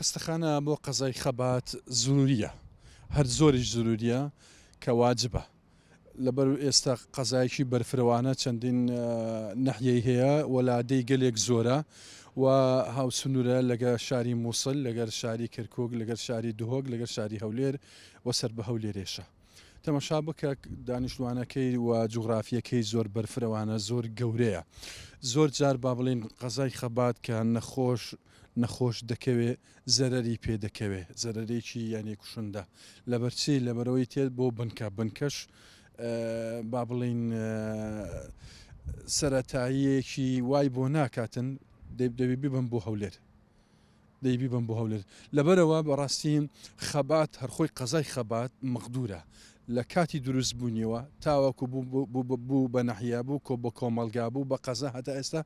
خستەخانە بۆ قەزای خەبات زروریە، هەر زۆریش زروریە کە واجبە. لەبەر ئێستا قەزایکی بەرفرەوانە چەندین نەحیەی هەیە وەلادەی گەلێک زۆرە و هاوسنوورە لەگە شاری مووسڵ، لەگەر شاری کەرکۆک، لەگەر شاری دهۆک، لەگەر شاری هەولێر و سەر بە هەولێرێشە. تەماشا بکە دانیشتوانەکەی و جوغرافیەکەی زۆر بەرفرەوانە زۆر گەورەیە. زۆر جار با بڵێن قەزای خەبات کە نەخۆش دەکەوێت زەرەری پێ دەکەوێت، زەرەرێکی یانی کوشندە لەبەرچی لەبەرەوەی تێت بۆ بنکەش با بڵین سەرەتاییەکی وای بۆ ناکاتن دەبێ ببم بۆ هەولێر، دەیبی بم بۆ هەولێر. لەبەرەوە بەڕاستی خەبات هەرخۆی قەزای خەبات مەقدورە لە کاتی دروست بوونیەوە تاوەکو بوو بە نەحیا بوو کۆ بە کۆمەلگا بوو بە قەزا هەتا ئێستا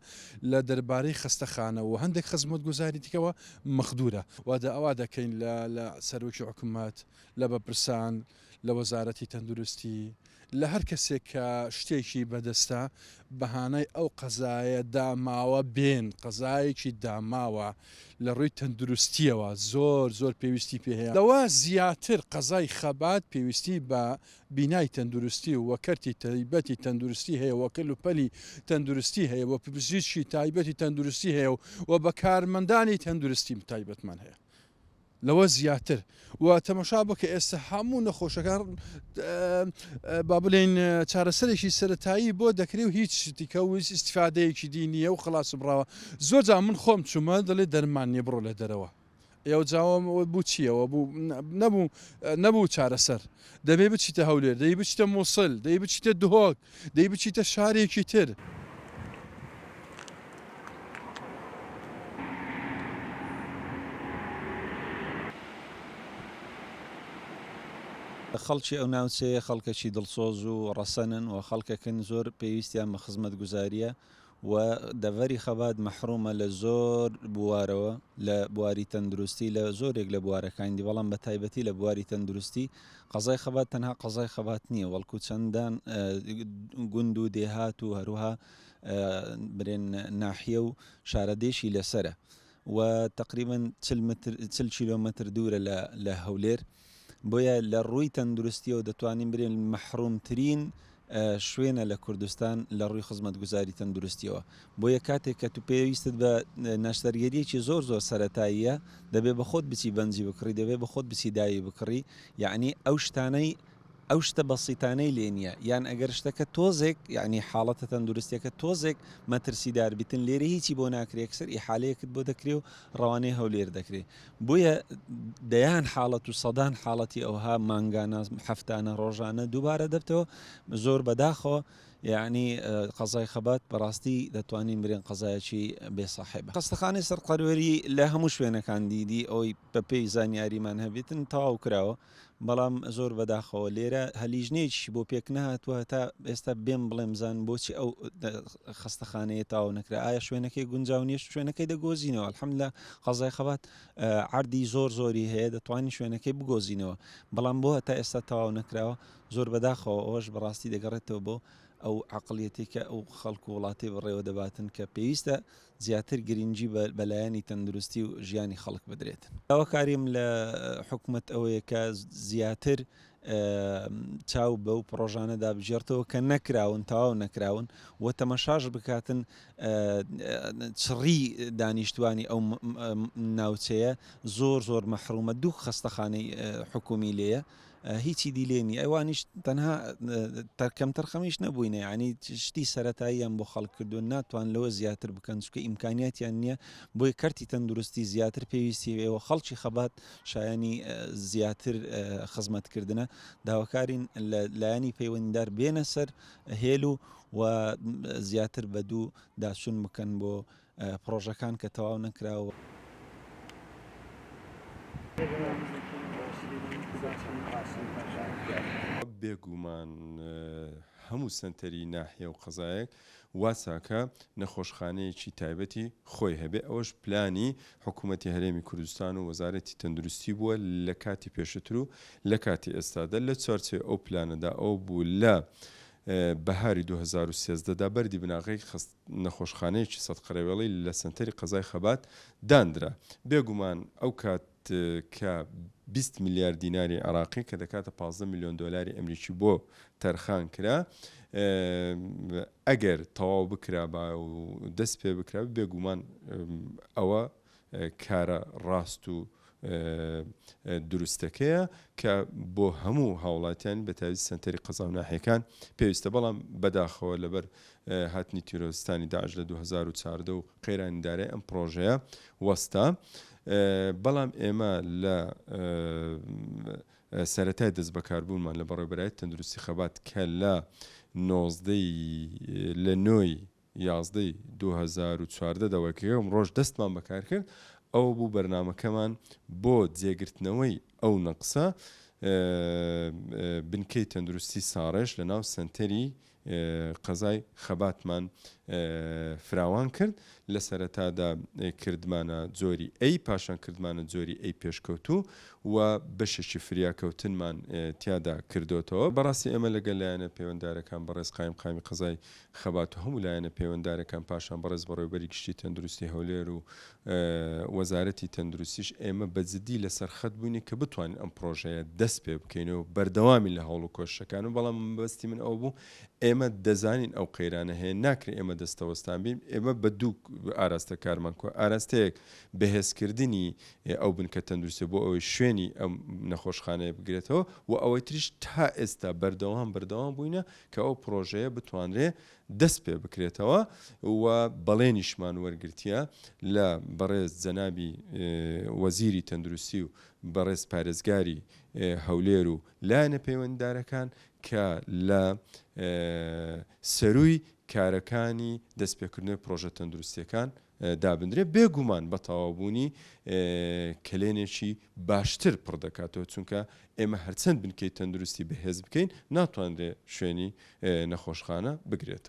لە دەربارەی خستەخانەوە هەندێک خزمەت گوزاری دیکەوە مەخدورە وادە ئەوا دەکەین لە سەرۆکی حکوومەت، لە بەپرسان، لە وەزارەتی تەندروستی، لە هەر کەسێک کە شتێکی بەدەستە بەهانەی ئەو قەزایە داماوە بێن، قەزایەکی داماوە لە ڕووی تەندروستیەوە زۆر پێویستی پێ هەیە. لەوە زیاتر قەزای خەبات پێویستی بە بینای تەندروستی و وەکەرتی تایبەتی تەندروستی هەیە، وەکەل و پەلی تەندروستی هەیە، وە پزیشکی تایبەتی تەندروستی هەیە و بە کارمەندانی تەندروستی تایبەتمان هەیە. لەوە زیاتر و تەماشا بکە ئێستا هەموو نەخۆشەکان با بڵێن چارەسەرێکی سەرەتایی بۆ دەکرێت و هیچ شتیکە و ئیسیفادەیەکی دینیە و خلاص بڕاوە. زۆر جا من خۆم چوومە دەڵێ دەرمان نیە بڕۆ لە دەرەوە. ئێوە جاوام بوو چیەوە نەبوو چارەسەر، دەبێ بچیتە هەولێر، دەی بچیتە مووسڵ، دەی بچیتە دهۆک، دەی بچیتە شارێکی تر. خەڵکی ئەو ناوچەیە خەڵکێکی دڵسۆز و ڕەسەنن و خەڵکەکەن زۆر پێویستیان بە خزمەت گوزاریە و دەڤەری خەبات مەحرومە لە زۆر بوارەوە لە بواری تەندروستی لە زۆرێک لە بوارەکانی بەڵام بە تایبەتی لە بواری تەندروستی قەزای خەبات تەنها قەزای خەبات نییە، وەڵکو چەندان گوند و دێهات و هەروها برێن ناحیە و شارەدێشی لەسرە و تقریبا 40 کیلۆمەتر دوورە لە هەولێر. بۆیە لە ڕووی تەندروستیەوە دەتوانین برێن مەحرومترین شوێنە لە کوردستان لە ڕووی خزمەت گوزاری تەندروستیەوە. بۆیە کاتێک کە تو پێویستت بە ناشتەرگەریەکی زۆر سەرەتاییە دەبێ بە خۆت بچی بەنجی بکڕی، دەبێ بە خۆت بچی داوی بکڕی، یعنی ئەو شتە بەسیتانەی لێ نییە، یان ئەگەر شتەکە تۆزێک یعنی حاڵەتە تەندروستیەکە تۆزێک مەترسیدار بیتن لێرە هیچی بۆ ناکرێت، کەسەر ئیحالەیەکت بۆ دەکرێت و ڕەوانەی هەولێر دەکرێت. بۆیە دەیان حاڵەت و سەدان حاڵەتی ئەوها مانگانە هەفتانە ڕۆژانە دووبارە دەبتەوە زۆر بەداخەوە. یعنی قەزای خەبات بەڕاستی دەتوانین برێن قەزایەکی بێساحێبە. خستەخانەی سەرقەروەری لە هەموو شوێنەکان دیدی ئەوی بە پێی زانیاریمان هەبێتن تەواو کراوە، بەڵام زۆر بەداخەوە لێرە هەلیژنێکی بۆ پێک نهاتوە تا ئێستا بێم بڵێم بزان بۆچی ئەو خستەخانەیە تاو نەکرا، ئایا شوێنەکەی گونجاو نیە، شوێنەکەی دەگۆزینەوە. الحەمدوللا قەزای خەبات عەردی زۆری هەیە دەتوانین شوێنەکەی بگۆزینەوە، بەڵام بۆ هەتا ئێستا تەواو نەکراوە. زۆر بەداخەوە ئەوەش بەڕاستی دەگەڕێتەوە بۆ ئەو عقلیەتی کە ئەو خەڵک و وڵاتی بەڕێوە دەباتن کە پێویستە زیاتر گرنگی بەلایەنی تەندروستی و ژیانی خەڵک بدرێتن. ئەوە کاریم لە حکوومەت ئەوەیە کە زیاتر چاو بەو پرۆژانە دابژێرتەوە کە نەکراون، تەواو نەکراون و تەمەشاش بکاتن چڕی دانیشتوانی ئەو ناوچەیە زۆر مەحرومە. دوو خستەخانەی حکومی لێیە، هیچی دیلێنی ئەوانیش تەنها تەرکەم تەرخەمیش نەبووینە، ینی شتی سەرەتاییان بۆ خەڵک کردو ناتوان لەوە زیاتر بکەن چکە ئیمکانیاتیان نییە. بۆی کەرتی تەندروستی زیاتر پێویستی ئێوە خەڵکی خەبات شایانی زیاتر خزمەتکردنە، داواکارین لایەنی پەیوەندیدار بێنە سەر هێلو و زیاتر بە دوو داچون بکەن بۆ پرۆژەکان کە تەواو نەکراوە. بێگومان هەموو سنتەری ناحیە و قەزایەک واساکە نەخۆشخانەیەکی تایبەتی خۆی هەبێ ئەوەش پلانی حکوومەتی هەرێمی کوردستان و وەزارەتی تەندروستی بووە لە کاتی پێشتر و لە کاتی ئێستادا لە چوارچێ ئەو پلانەدا ئەو بوو لە بەهاری 2013دا بەردی بناغی نەخۆشخانەیەکی سەد قەرەوێڵی لە سنتەری قەزای خەبات دانرا بێگومان ئەو کات کە 20 میلیارد دیناری عراقی کە دەکاتە 15 میلیۆن دلاری ئەمریکی بۆ تەرخان کرا ئەگەر تەواو بکرا و دەست پێ بکرا بێگومان ئەوە کارە ڕاست و دروستەکەیە کە بۆ هەموو هاوڵاتیان بەتاوی سنتەری قەزا و ناحیەکان پێویستە بەڵام بەداخەوە لەبەر هاتنی تیرۆریستانی داعش لە 2014 و قەیرانیدارەی ئەم پرۆژەیە وەستا بەڵام ئێمە لە سەرەتای دەست بەکاربوونمان لە بەڕێوەبەرایی تەندروستی خەبات کە لە 11 2014 دەوەکەم ڕۆژ دەستمان بەکار کرد ئەو بوو بەرنامەکەمان بۆ جێگرتنەوەی ئەو نەقسە بنکەی تەندروستی ساڕێژ لە ناو سنتەری قەزای خەباتمان فراوان کرد لە سەرەتادا کردمانە جۆری ئەی پاشان کردمانە جۆری ئەی پێشکەوتوو و بەشێکی فریاکەوتنمان تیادا کردوتەوە بەڕاستی ئێمە لەگەل لایەنە پەیوەنددارەکان بەڕێز قایمی قەزای خەبات و هەموو لایەنە پەیوەنددارەکان پاشان بەڕێز بەڕێوەبەری گشتی تەندروستی هەولێر و وەزارەتی تەندروستیش ئێمە بەجددی لەسەر خەت بووینی کە بتوانین ئەم پرۆژەیە دەست پێ بکەینەوە بەردەوامی لە هەوڵ و کۆشەکان و بەڵام بەستی من ئەو بوو ئێمە دەزانین ئەو قەیرانە هەیە ناکرێت ئێمە دەستەوەستان بین ئێمە بە دوو ئاراستە کارمان کۆ ئاراستەیەک بەهێزکردنی ئەو بنکە تەندروستی بۆ ئەوەی شوێنی ئەم نەخۆشخانەیە بگرێتەوە و ئەوەی تریش تا ئێستا بەردەوام بووینە کە ئەو پرۆژەیە بتوانرێ دەست پێ بکرێتەوە و بەڵێنیشمان وەرگرتیە لە بەڕێز جەنابی وەزیری تەندروستی و بەڕێز پارێزگاری هەولێر و لایەنە پەیوەنددارەکان کە لە سەرووی کارەکانی دەستپێکردنەوەی پرۆژە تەندروستیەکان دابدرێت بێگومان بە تەواوبوونی کلێنێکی باشتر پڕ دەکاتەوە چونکە ئێمە هەرچەند بنکەی تەندروستی بەهێز بکەین ناتوانرێت شوێنی نەخۆشخانە بگرێت.